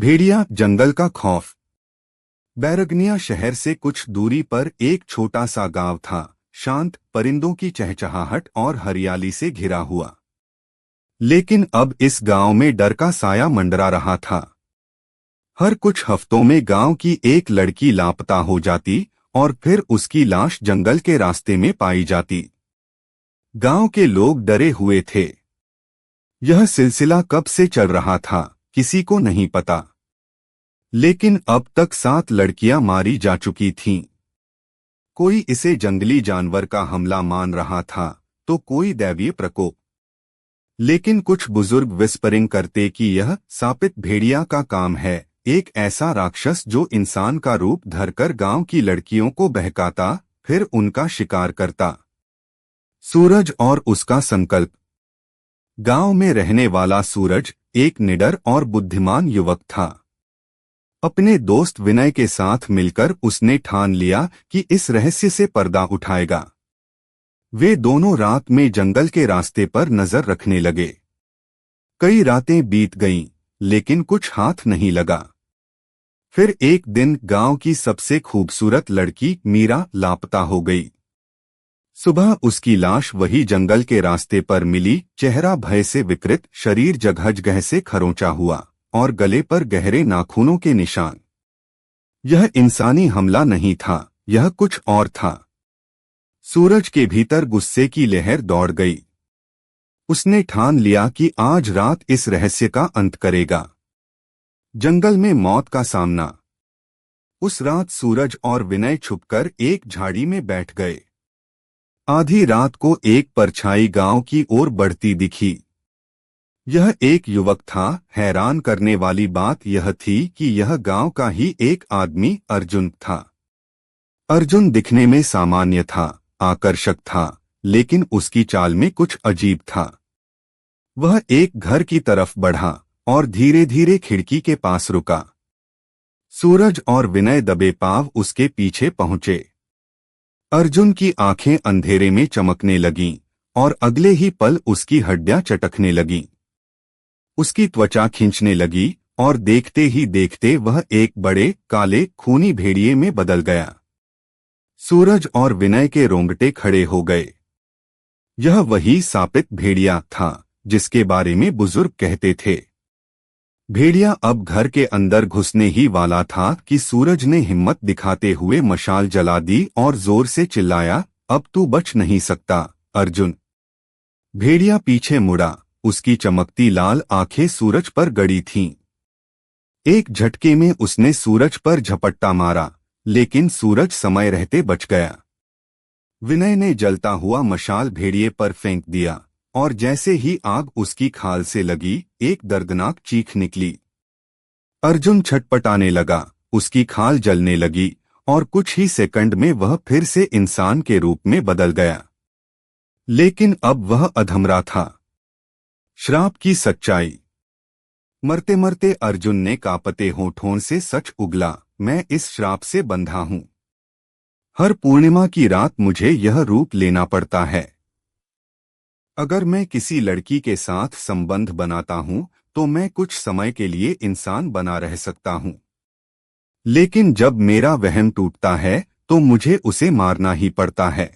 भेड़िया जंगल का खौफ। बैरगनिया शहर से कुछ दूरी पर एक छोटा सा गांव था, शांत, परिंदों की चहचहाहट और हरियाली से घिरा हुआ। लेकिन अब इस गांव में डर का साया मंडरा रहा था। हर कुछ हफ्तों में गांव की एक लड़की लापता हो जाती और फिर उसकी लाश जंगल के रास्ते में पाई जाती। गांव के लोग डरे हुए थे। यह सिलसिला कब से चल रहा था, किसी को नहीं पता। लेकिन अब तक 7 लड़कियां मारी जा चुकी थीं। कोई इसे जंगली जानवर का हमला मान रहा था, तो कोई दैवीय प्रकोप। लेकिन कुछ बुजुर्ग विस्परिंग करते कि यह सापित भेड़िया का काम है, एक ऐसा राक्षस जो इंसान का रूप धरकर गांव की लड़कियों को बहकाता, फिर उनका शिकार करता। सूरज और उसका संकल्प। गांव में रहने वाला सूरज एक निडर और बुद्धिमान युवक था। अपने दोस्त विनय के साथ मिलकर उसने ठान लिया कि इस रहस्य से पर्दा उठाएगा। वे दोनों रात में जंगल के रास्ते पर नजर रखने लगे। कई रातें बीत गईं, लेकिन कुछ हाथ नहीं लगा। फिर एक दिन गांव की सबसे खूबसूरत लड़की मीरा लापता हो गई। सुबह उसकी लाश वही जंगल के रास्ते पर मिली, चेहरा भय से विकृत, शरीर जगह-जगह से खरोंचा हुआ और गले पर गहरे नाखूनों के निशान। यह इंसानी हमला नहीं था, यह कुछ और था। सूरज के भीतर गुस्से की लहर दौड़ गई। उसने ठान लिया कि आज रात इस रहस्य का अंत करेगा। जंगल में मौत का सामना। उस रात सूरज और विनय छुपकर एक झाड़ी में बैठ गए। आधी रात को एक परछाई गांव की ओर बढ़ती दिखी। यह एक युवक था। हैरान करने वाली बात यह थी कि यह गांव का ही एक आदमी अर्जुन था। अर्जुन दिखने में सामान्य था, आकर्षक था, लेकिन उसकी चाल में कुछ अजीब था। वह एक घर की तरफ बढ़ा और धीरे धीरे खिड़की के पास रुका। सूरज और विनय दबे पांव उसके पीछे पहुंचे। अर्जुन की आंखें अंधेरे में चमकने लगीं और अगले ही पल उसकी हड्डियां चटकने लगीं। उसकी त्वचा खींचने लगी और देखते ही देखते वह एक बड़े, काले, खूनी भेड़िए में बदल गया। सूरज और विनय के रोंगटे खड़े हो गए। यह वही सापित भेड़िया था जिसके बारे में बुजुर्ग कहते थे। भेड़िया अब घर के अंदर घुसने ही वाला था कि सूरज ने हिम्मत दिखाते हुए मशाल जला दी और जोर से चिल्लाया, अब तू बच नहीं सकता, अर्जुन। भेड़िया पीछे मुड़ा, उसकी चमकती लाल आंखें सूरज पर गड़ी थीं। एक झटके में उसने सूरज पर झपट्टा मारा, लेकिन सूरज समय रहते बच गया। विनय ने जलता हुआ मशाल भेड़िए पर फेंक दिया और जैसे ही आग उसकी खाल से लगी, एक दर्दनाक चीख निकली। अर्जुन छटपटाने लगा, उसकी खाल जलने लगी और कुछ ही सेकंड में वह फिर से इंसान के रूप में बदल गया। लेकिन अब वह अधमरा था। श्राप की सच्चाई। मरते मरते अर्जुन ने कांपते होठों से सच उगला, मैं इस श्राप से बंधा हूं। हर पूर्णिमा की रात मुझे यह रूप लेना पड़ता है। अगर मैं किसी लड़की के साथ संबंध बनाता हूं तो मैं कुछ समय के लिए इंसान बना रह सकता हूं, लेकिन जब मेरा वहम टूटता है तो मुझे उसे मारना ही पड़ता है,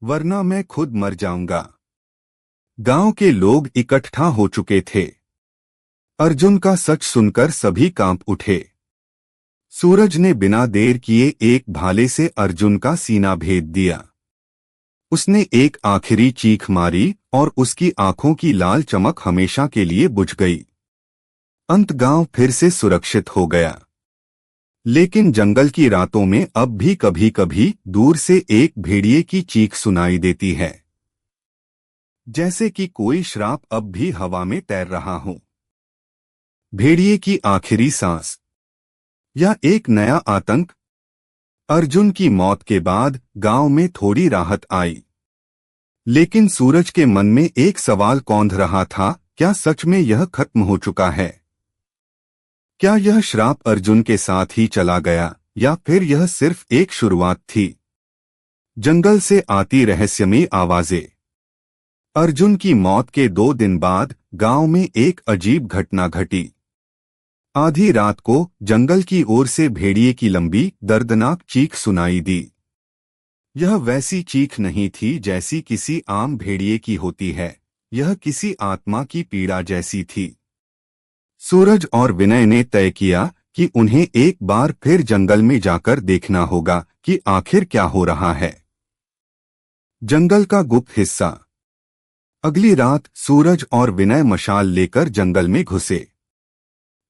वरना मैं खुद मर जाऊंगा। गांव के लोग इकट्ठा हो चुके थे। अर्जुन का सच सुनकर सभी कांप उठे। सूरज ने बिना देर किए एक भाले से अर्जुन का सीना भेद दिया। उसने एक आखिरी चीख मारी और उसकी आंखों की लाल चमक हमेशा के लिए बुझ गई। अंत गांव फिर से सुरक्षित हो गया। लेकिन जंगल की रातों में अब भी कभी कभी दूर से एक भेड़िए की चीख सुनाई देती है, जैसे कि कोई श्राप अब भी हवा में तैर रहा हो। भेड़िए की आखिरी सांस या एक नया आतंक। अर्जुन की मौत के बाद गांव में थोड़ी राहत आई, लेकिन सूरज के मन में एक सवाल कौंध रहा था, क्या सच में यह खत्म हो चुका है? क्या यह श्राप अर्जुन के साथ ही चला गया या फिर यह सिर्फ एक शुरुआत थी? जंगल से आती रहस्यमयी आवाजें। अर्जुन की मौत के 2 दिन बाद गांव में एक अजीब घटना घटी। आधी रात को जंगल की ओर से भेड़िए की लंबी दर्दनाक चीख सुनाई दी। यह वैसी चीख नहीं थी जैसी किसी आम भेड़िए की होती है, यह किसी आत्मा की पीड़ा जैसी थी। सूरज और विनय ने तय किया कि उन्हें एक बार फिर जंगल में जाकर देखना होगा कि आखिर क्या हो रहा है। जंगल का गुप्त हिस्सा। अगली रात सूरज और विनय मशाल लेकर जंगल में घुसे।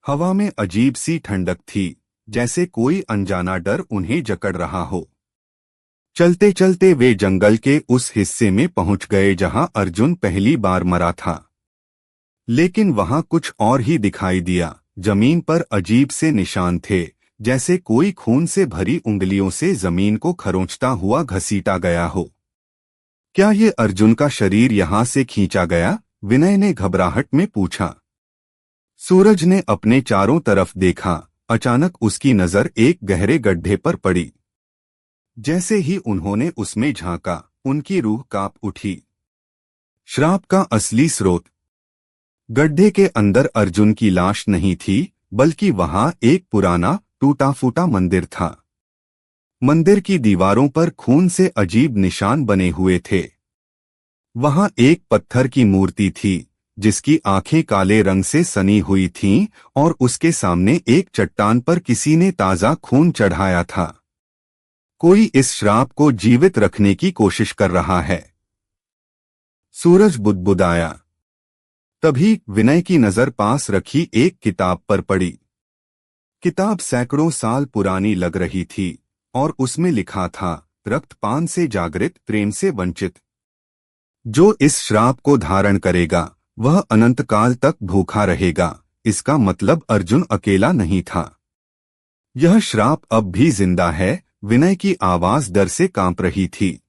हवा में अजीब सी ठंडक थी, जैसे कोई अनजाना डर उन्हें जकड़ रहा हो। चलते चलते वे जंगल के उस हिस्से में पहुंच गए जहां अर्जुन पहली बार मरा था। लेकिन वहां कुछ और ही दिखाई दिया। जमीन पर अजीब से निशान थे, जैसे कोई खून से भरी उंगलियों से जमीन को खरोंचता हुआ घसीटा गया हो। क्या ये अर्जुन का शरीर यहां से खींचा गया? विनय ने घबराहट में पूछा। सूरज ने अपने चारों तरफ देखा। अचानक उसकी नजर एक गहरे गड्ढे पर पड़ी। जैसे ही उन्होंने उसमें झांका, उनकी रूह कांप उठी। श्राप का असली स्रोत। गड्ढे के अंदर अर्जुन की लाश नहीं थी, बल्कि वहां एक पुराना टूटा फूटा मंदिर था। मंदिर की दीवारों पर खून से अजीब निशान बने हुए थे। वहां एक पत्थर की मूर्ति थी, जिसकी आंखें काले रंग से सनी हुई थीं, और उसके सामने एक चट्टान पर किसी ने ताजा खून चढ़ाया था। कोई इस श्राप को जीवित रखने की कोशिश कर रहा है। सूरज बुदबुदाया। तभी विनय की नजर पास रखी एक किताब पर पड़ी। किताब सैकड़ों साल पुरानी लग रही थी, और उसमें लिखा था, रक्तपान से जागृत, प्रेम से वंचित। जो इस श्राप को धारण करेगा वह अनंत काल तक भूखा रहेगा। इसका मतलब अर्जुन अकेला नहीं था। यह श्राप अब भी जिंदा है। विनय की आवाज डर से कांप रही थी।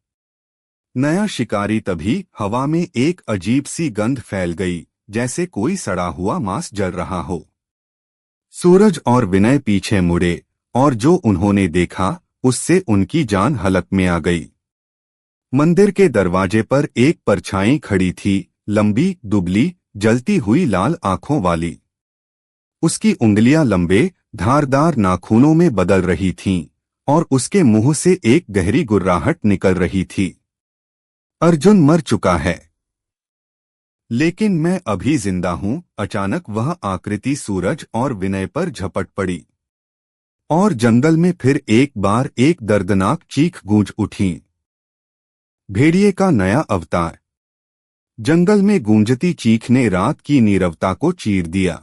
नया शिकारी। तभी हवा में एक अजीब सी गंध फैल गई, जैसे कोई सड़ा हुआ मांस जल रहा हो। सूरज और विनय पीछे मुड़े, और जो उन्होंने देखा उससे उनकी जान हलक में आ गई। मंदिर के दरवाजे पर एक परछाई खड़ी थी, लंबी, दुबली, जलती हुई लाल आंखों वाली। उसकी उंगलियां लंबे, धारदार नाखूनों में बदल रही थीं, और उसके मुंह से एक गहरी गुर्राहट निकल रही थी। अर्जुन मर चुका है, लेकिन मैं अभी जिंदा हूं। अचानक वह आकृति सूरज और विनय पर झपट पड़ी, और जंगल में फिर एक बार एक दर्दनाक चीख गूंज उठी। भेड़िए का नया अवतार। जंगल में गूंजती चीख ने रात की नीरवता को चीर दिया।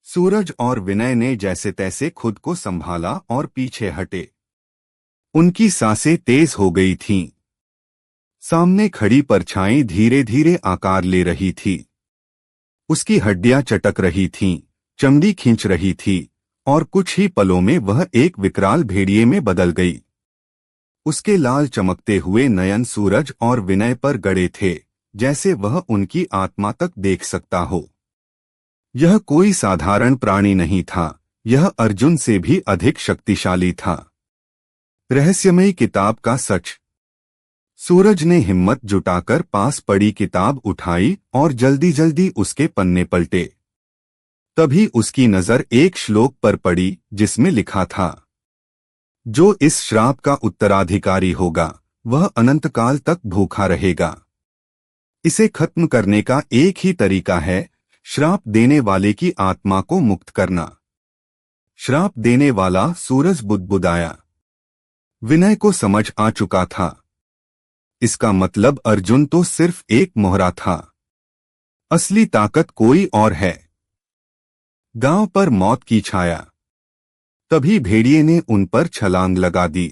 सूरज और विनय ने जैसे तैसे खुद को संभाला और पीछे हटे। उनकी सांसें तेज हो गई थीं। सामने खड़ी परछाई धीरे धीरे आकार ले रही थी। उसकी हड्डियां चटक रही थीं, चमड़ी खींच रही थी, और कुछ ही पलों में वह एक विकराल भेड़िए में बदल गई। उसके लाल चमकते हुए नयन सूरज और विनय पर गड़े थे, जैसे वह उनकी आत्मा तक देख सकता हो। यह कोई साधारण प्राणी नहीं था, यह अर्जुन से भी अधिक शक्तिशाली था। रहस्यमयी किताब का सच। सूरज ने हिम्मत जुटाकर पास पड़ी किताब उठाई और जल्दी जल्दी उसके पन्ने पलटे। तभी उसकी नजर एक श्लोक पर पड़ी, जिसमें लिखा था, जो इस श्राप का उत्तराधिकारी होगा वह अनंत काल तक भूखा रहेगा। इसे खत्म करने का एक ही तरीका है, श्राप देने वाले की आत्मा को मुक्त करना। श्राप देने वाला। सूरज बुदबुदाया। विनय को समझ आ चुका था। इसका मतलब अर्जुन तो सिर्फ एक मोहरा था, असली ताकत कोई और है। गांव पर मौत की छाया। तभी भेड़िए ने उन पर छलांग लगा दी।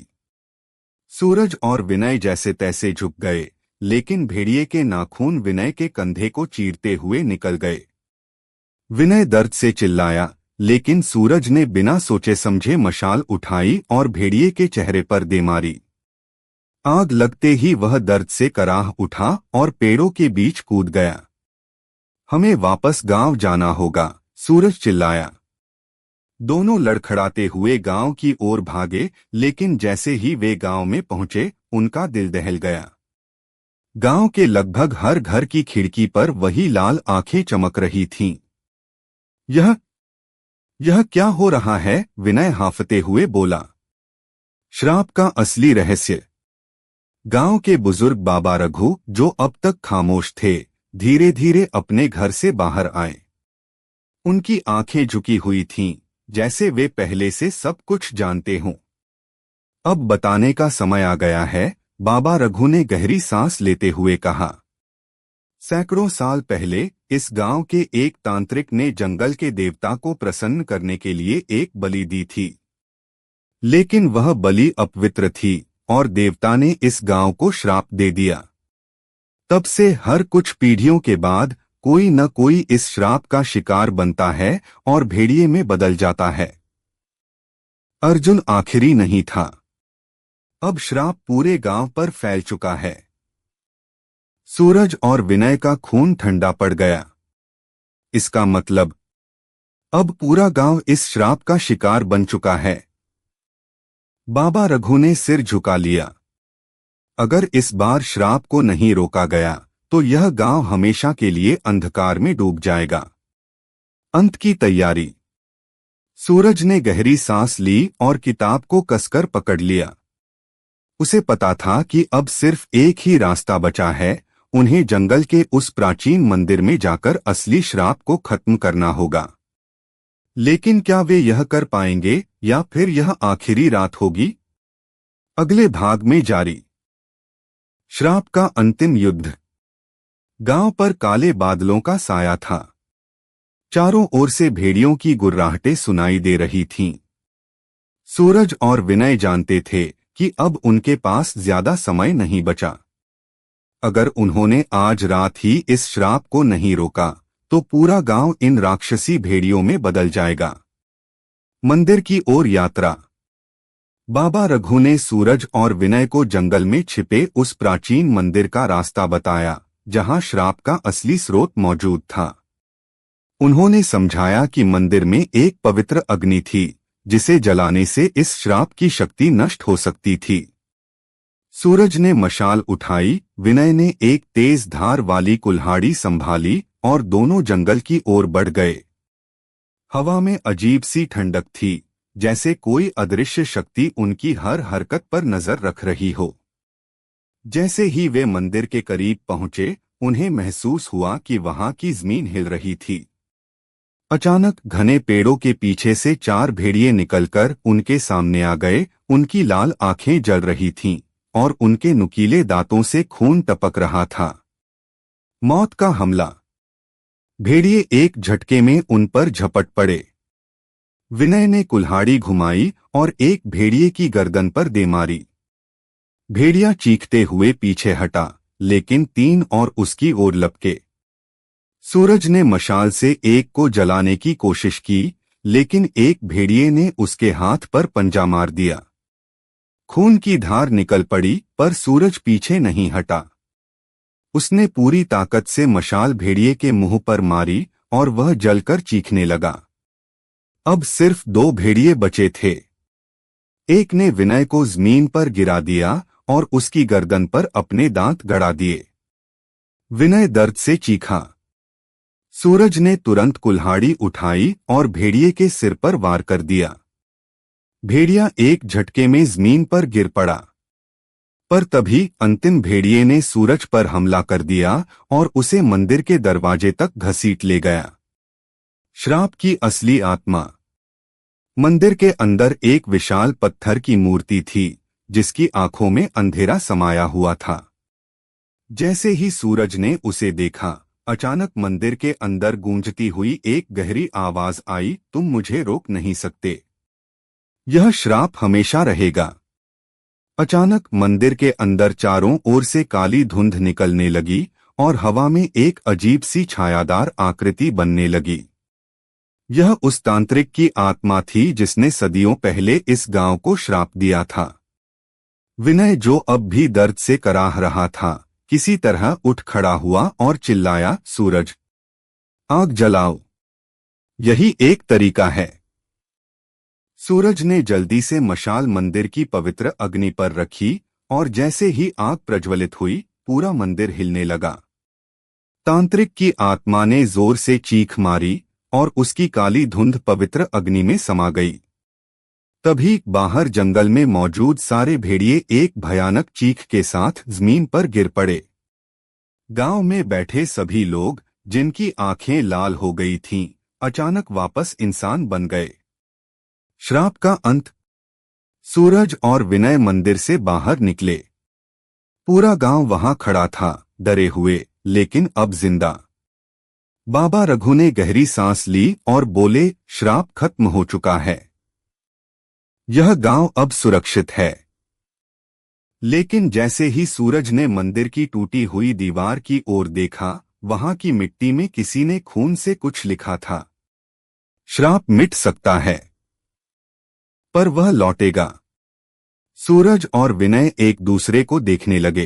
सूरज और विनय जैसे तैसे झुक गए, लेकिन भेड़िए के नाखून विनय के कंधे को चीरते हुए निकल गए। विनय दर्द से चिल्लाया, लेकिन सूरज ने बिना सोचे समझे मशाल उठाई और भेड़िए के चेहरे पर दे मारी। आग लगते ही वह दर्द से कराह उठा और पेड़ों के बीच कूद गया। हमें वापस गांव जाना होगा, सूरज चिल्लाया। दोनों लड़खड़ाते हुए गांव की ओर भागे, लेकिन जैसे ही वे गांव में पहुंचे, उनका दिल दहल गया। गांव के लगभग हर घर की खिड़की पर वही लाल आंखें चमक रही थीं। यह यह क्या हो रहा है? विनय हांफते हुए बोला। श्राप का असली रहस्य। गांव के बुजुर्ग बाबा रघु, जो अब तक खामोश थे, धीरे धीरे अपने घर से बाहर आए। उनकी आंखें झुकी हुई थीं, जैसे वे पहले से सब कुछ जानते हों। अब बताने का समय आ गया है, बाबा रघु ने गहरी सांस लेते हुए कहा। सैकड़ों साल पहले इस गांव के एक तांत्रिक ने जंगल के देवता को प्रसन्न करने के लिए एक बलि दी थी। लेकिन वह बलि अपवित्र थी और देवता ने इस गांव को श्राप दे दिया। तब से हर कुछ पीढ़ियों के बाद कोई न कोई इस श्राप का शिकार बनता है और भेड़िए में बदल जाता है। अर्जुन आखिरी नहीं था। अब श्राप पूरे गांव पर फैल चुका है। सूरज और विनय का खून ठंडा पड़ गया। इसका मतलब अब पूरा गांव इस श्राप का शिकार बन चुका है। बाबा रघु ने सिर झुका लिया। अगर इस बार श्राप को नहीं रोका गया तो यह गांव हमेशा के लिए अंधकार में डूब जाएगा। अंत की तैयारी। सूरज ने गहरी सांस ली और किताब को कसकर पकड़ लिया। उसे पता था कि अब सिर्फ एक ही रास्ता बचा है, उन्हें जंगल के उस प्राचीन मंदिर में जाकर असली श्राप को खत्म करना होगा। लेकिन क्या वे यह कर पाएंगे या फिर यह आखिरी रात होगी? अगले भाग में जारी। श्राप का अंतिम युद्ध। गांव पर काले बादलों का साया था। चारों ओर से भेड़ियों की गुर्राहटें सुनाई दे रही थीं। सूरज और विनय जानते थे कि अब उनके पास ज्यादा समय नहीं बचा। अगर उन्होंने आज रात ही इस श्राप को नहीं रोका तो पूरा गांव इन राक्षसी भेड़ियों में बदल जाएगा। मंदिर की ओर यात्रा। बाबा रघु ने सूरज और विनय को जंगल में छिपे उस प्राचीन मंदिर का रास्ता बताया, जहां श्राप का असली स्रोत मौजूद था। उन्होंने समझाया कि मंदिर में एक पवित्र अग्नि थी, जिसे जलाने से इस श्राप की शक्ति नष्ट हो सकती थी। सूरज ने मशाल उठाई, विनय ने एक तेज धार वाली कुल्हाड़ी संभाली और दोनों जंगल की ओर बढ़ गए। हवा में अजीब सी ठंडक थी, जैसे कोई अदृश्य शक्ति उनकी हर हरकत पर नजर रख रही हो। जैसे ही वे मंदिर के करीब पहुंचे, उन्हें महसूस हुआ कि वहां की जमीन हिल रही थी। अचानक घने पेड़ों के पीछे से 4 भेड़िए निकलकर उनके सामने आ गए। उनकी लाल आंखें जल रही थीं और उनके नुकीले दांतों से खून टपक रहा था। मौत का हमला। भेड़िए एक झटके में उन पर झपट पड़े। विनय ने कुल्हाड़ी घुमाई और एक भेड़िए की गर्दन पर दे मारी। भेड़िया चीखते हुए पीछे हटा, लेकिन 3 और उसकी ओर लपके। सूरज ने मशाल से एक को जलाने की कोशिश की, लेकिन एक भेड़िए ने उसके हाथ पर पंजा मार दिया। खून की धार निकल पड़ी, पर सूरज पीछे नहीं हटा। उसने पूरी ताकत से मशाल भेड़िए के मुंह पर मारी और वह जलकर चीखने लगा। अब सिर्फ 2 भेड़िए बचे थे। एक ने विनय को जमीन पर गिरा दिया और उसकी गर्दन पर अपने दांत गड़ा दिए। विनय दर्द से चीखा। सूरज ने तुरंत कुल्हाड़ी उठाई और भेड़िए के सिर पर वार कर दिया। भेड़िया एक झटके में जमीन पर गिर पड़ा। पर तभी अंतिम भेड़िए ने सूरज पर हमला कर दिया और उसे मंदिर के दरवाजे तक घसीट ले गया। श्राप की असली आत्मा। मंदिर के अंदर एक विशाल पत्थर की मूर्ति थी, जिसकी आंखों में अंधेरा समाया हुआ था। जैसे ही सूरज ने उसे देखा, अचानक मंदिर के अंदर गूंजती हुई एक गहरी आवाज आई, तुम मुझे रोक नहीं सकते। यह श्राप हमेशा रहेगा। अचानक मंदिर के अंदर चारों ओर से काली धुंध निकलने लगी और हवा में एक अजीब सी छायादार आकृति बनने लगी। यह उस तांत्रिक की आत्मा थी जिसने सदियों पहले इस गांव को श्राप दिया था। विनय, जो अब भी दर्द से कराह रहा था, किसी तरह उठ खड़ा हुआ और चिल्लाया, सूरज, आग जलाओ। यही एक तरीका है। सूरज ने जल्दी से मशाल मंदिर की पवित्र अग्नि पर रखी और जैसे ही आग प्रज्वलित हुई, पूरा मंदिर हिलने लगा। तांत्रिक की आत्मा ने जोर से चीख मारी और उसकी काली धुंध पवित्र अग्नि में समा गई। तभी बाहर जंगल में मौजूद सारे भेड़िए एक भयानक चीख के साथ जमीन पर गिर पड़े। गांव में बैठे सभी लोग, जिनकी आंखें लाल हो गई थीं, अचानक वापस इंसान बन गए। श्राप का अंत। सूरज और विनय मंदिर से बाहर निकले। पूरा गांव वहां खड़ा था, डरे हुए, लेकिन अब जिंदा। बाबा रघु ने गहरी सांस ली और बोले, श्राप खत्म हो चुका है। यह गांव अब सुरक्षित है। लेकिन जैसे ही सूरज ने मंदिर की टूटी हुई दीवार की ओर देखा, वहां की मिट्टी में किसी ने खून से कुछ लिखा था। श्राप मिट सकता है, पर वह लौटेगा। सूरज और विनय एक दूसरे को देखने लगे।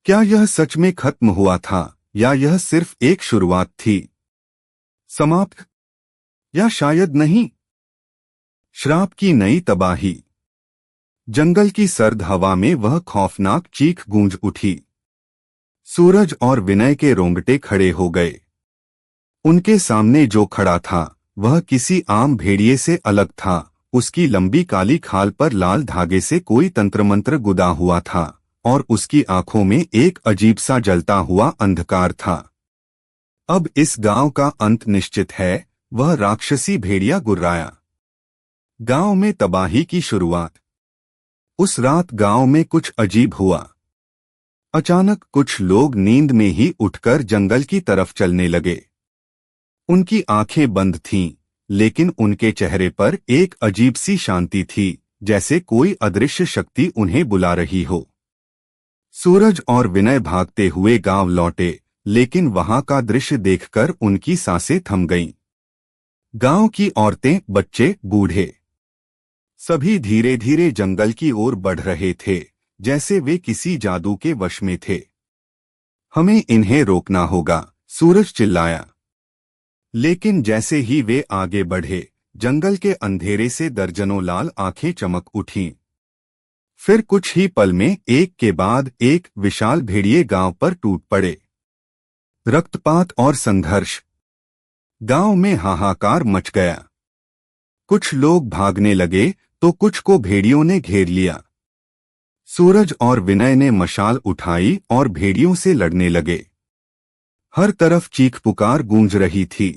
क्या यह सच में खत्म हुआ था, या यह सिर्फ एक शुरुआत थी? समाप्त, या शायद नहीं? श्राप की नई तबाही। जंगल की सर्द हवा में वह खौफनाक चीख गूंज उठी। सूरज और विनय के रोंगटे खड़े हो गए। उनके सामने जो खड़ा था, वह किसी आम भेड़िए से अलग था। उसकी लंबी काली खाल पर लाल धागे से कोई तंत्रमंत्र गुदा हुआ था, और उसकी आंखों में एक अजीब सा जलता हुआ अंधकार था। अब इस गांव का अंत निश्चित है, वह राक्षसी भेड़िया गुर्राया। गांव में तबाही की शुरुआत। उस रात गांव में कुछ अजीब हुआ। अचानक कुछ लोग नींद में ही उठकर जंगल की तरफ चलने लगे। उनकी आंखें बंद थीं, लेकिन उनके चेहरे पर एक अजीब सी शांति थी, जैसे कोई अदृश्य शक्ति उन्हें बुला रही हो। सूरज और विनय भागते हुए गांव लौटे, लेकिन वहां का दृश्य देखकर उनकी सांसें थम गईं। गांव की औरतें, बच्चे, बूढ़े, सभी धीरे धीरे जंगल की ओर बढ़ रहे थे, जैसे वे किसी जादू के वश में थे। हमें इन्हें रोकना होगा, सूरज चिल्लाया। लेकिन जैसे ही वे आगे बढ़े, जंगल के अंधेरे से दर्जनों लाल आंखें चमक उठीं। फिर कुछ ही पल में एक के बाद एक विशाल भेड़िए गांव पर टूट पड़े। रक्तपात और संघर्ष। गांव में हाहाकार मच गया। कुछ लोग भागने लगे, तो कुछ को भेड़ियों ने घेर लिया। सूरज और विनय ने मशाल उठाई और भेड़ियों से लड़ने लगे। हर तरफ चीख पुकार गूंज रही थी।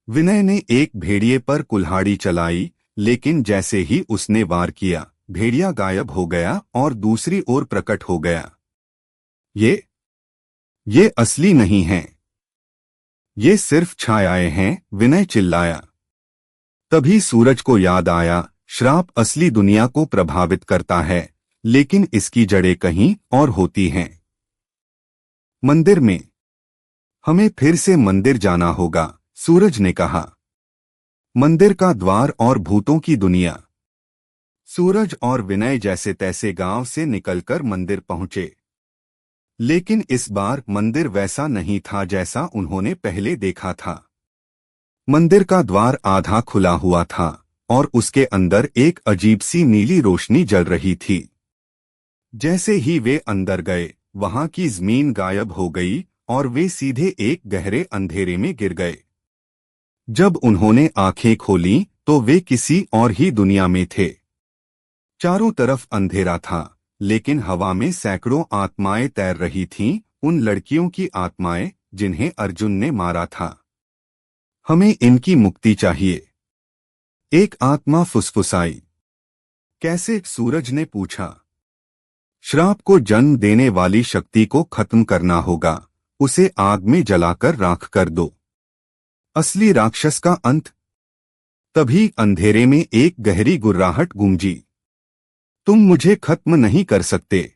विनय ने एक भेड़िए पर कुल्हाड़ी चलाई, लेकिन जैसे ही उसने वार किया, भेड़िया गायब हो गया और दूसरी ओर प्रकट हो गया। ये असली नहीं है। ये सिर्फ छायाएं हैं, विनय चिल्लाया। तभी सूरज को याद आया, श्राप असली दुनिया को प्रभावित करता है, लेकिन इसकी जड़ें कहीं और होती हैं। मंदिर में। हमें फिर से मंदिर जाना होगा, सूरज ने कहा। मंदिर का द्वार और भूतों की दुनिया। सूरज और विनय जैसे तैसे गांव से निकलकर मंदिर पहुंचे। लेकिन इस बार मंदिर वैसा नहीं था जैसा उन्होंने पहले देखा था। मंदिर का द्वार आधा खुला हुआ था, और उसके अंदर एक अजीब सी नीली रोशनी जल रही थी। जैसे ही वे अंदर गए, वहां की जमीन गायब हो गई और वे सीधे एक गहरे अंधेरे में गिर गए। जब उन्होंने आंखें खोलीं, तो वे किसी और ही दुनिया में थे। चारों तरफ अंधेरा था, लेकिन हवा में सैकड़ों आत्माएं तैर रही थीं, उन लड़कियों की आत्माएं जिन्हें अर्जुन ने मारा था। हमें इनकी मुक्ति चाहिए, एक आत्मा फुसफुसाई। कैसे? सूरज ने पूछा। श्राप को जन्म देने वाली शक्ति को खत्म करना होगा, उसे आग में जलाकर राख कर दो। असली राक्षस का अंत। तभी अंधेरे में एक गहरी गुर्राहट गूंजी। तुम मुझे खत्म नहीं कर सकते,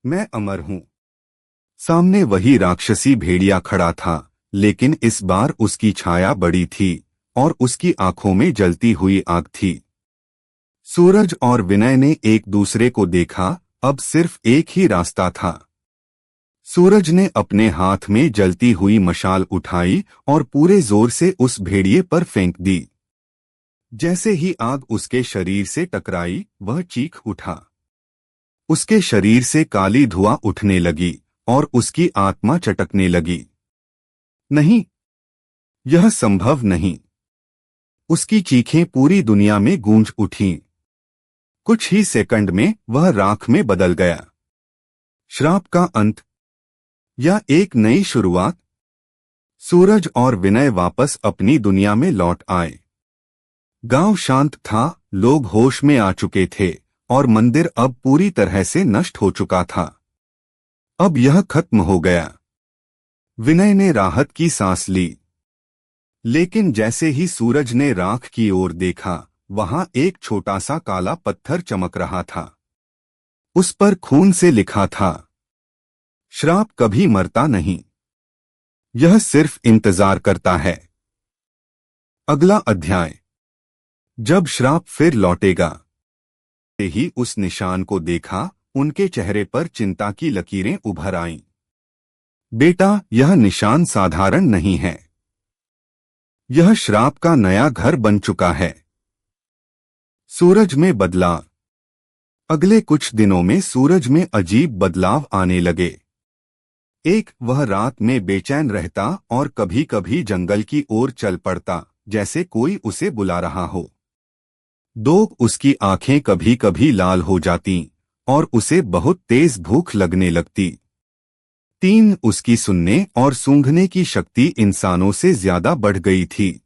मैं अमर हूं। सामने वही राक्षसी भेड़िया खड़ा था, लेकिन इस बार उसकी छाया बड़ी थी और उसकी आंखों में जलती हुई आग थी। सूरज और विनय ने एक दूसरे को देखा, अब सिर्फ एक ही रास्ता था। सूरज ने अपने हाथ में जलती हुई मशाल उठाई और पूरे जोर से उस भेड़िए पर फेंक दी। जैसे ही आग उसके शरीर से टकराई, वह चीख उठा। उसके शरीर से काली धुआं उठने लगी और उसकी आत्मा चटकने लगी। नहीं, यह संभव नहीं। उसकी चीखें पूरी दुनिया में गूंज उठीं। कुछ ही सेकंड में वह राख में बदल गया। श्राप का अंत या एक नई शुरुआत। सूरज और विनय वापस अपनी दुनिया में लौट आए। गांव शांत था, लोग होश में आ चुके थे और मंदिर अब पूरी तरह से नष्ट हो चुका था। अब यह खत्म हो गया। विनय ने राहत की सांस ली। लेकिन जैसे ही सूरज ने राख की ओर देखा, वहां एक छोटा सा काला पत्थर चमक रहा था। उस पर खून से लिखा था, श्राप कभी मरता नहीं, यह सिर्फ इंतजार करता है। अगला अध्याय। जब श्राप फिर लौटेगा। ते ही उस निशान को देखा, उनके चेहरे पर चिंता की लकीरें उभर आईं। बेटा, यह निशान साधारण नहीं है। यह श्राप का नया घर बन चुका है। सूरज में बदलाव। अगले कुछ दिनों में सूरज में अजीब बदलाव आने लगे। एक, वह रात में बेचैन रहता और कभी कभी जंगल की ओर चल पड़ता, जैसे कोई उसे बुला रहा हो। दो, उसकी आंखें कभी कभी लाल हो जातीं और उसे बहुत तेज भूख लगने लगती। तीन, उसकी सुनने और सूंघने की शक्ति इंसानों से ज्यादा बढ़ गई थी।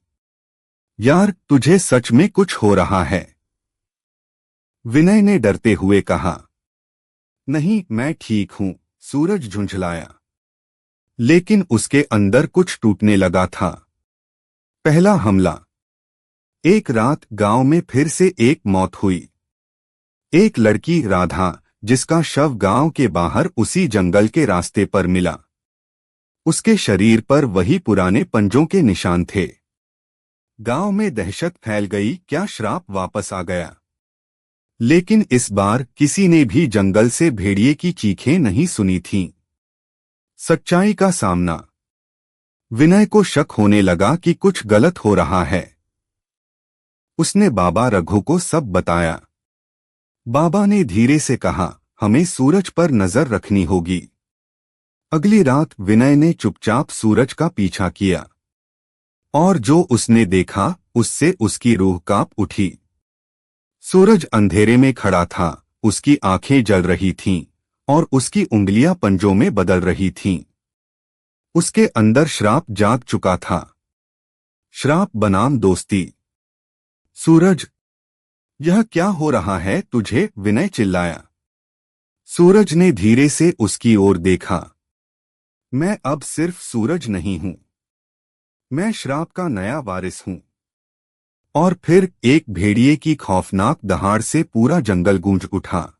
यार, तुझे सच में कुछ हो रहा है? विनय ने डरते हुए कहा। नहीं, मैं ठीक हूं, सूरज झुंझलाया। लेकिन उसके अंदर कुछ टूटने लगा था। पहला हमला। एक रात गांव में फिर से एक मौत हुई। एक लड़की राधा, जिसका शव गांव के बाहर उसी जंगल के रास्ते पर मिला। उसके शरीर पर वही पुराने पंजों के निशान थे। गांव में दहशत फैल गई, क्या श्राप वापस आ गया? लेकिन इस बार किसी ने भी जंगल से भेड़िए की चीखें नहीं सुनी थीं। सच्चाई का सामना। विनय को शक होने लगा कि कुछ गलत हो रहा है। उसने बाबा रघु को सब बताया। बाबा ने धीरे से कहा, हमें सूरज पर नजर रखनी होगी। अगली रात विनय ने चुपचाप सूरज का पीछा किया। और जो उसने देखा, उससे उसकी रूह कांप उठी। सूरज अंधेरे में खड़ा था, उसकी आंखें जल रही थीं और उसकी उंगलियां पंजों में बदल रही थीं। उसके अंदर श्राप जाग चुका था। श्राप बनाम दोस्ती। सूरज, यह क्या हो रहा है तुझे? विनय चिल्लाया। सूरज ने धीरे से उसकी ओर देखा। मैं अब सिर्फ सूरज नहीं हूं, मैं श्राप का नया वारिस हूं। और फिर एक भेड़िए की खौफनाक दहाड़ से पूरा जंगल गूंज उठा।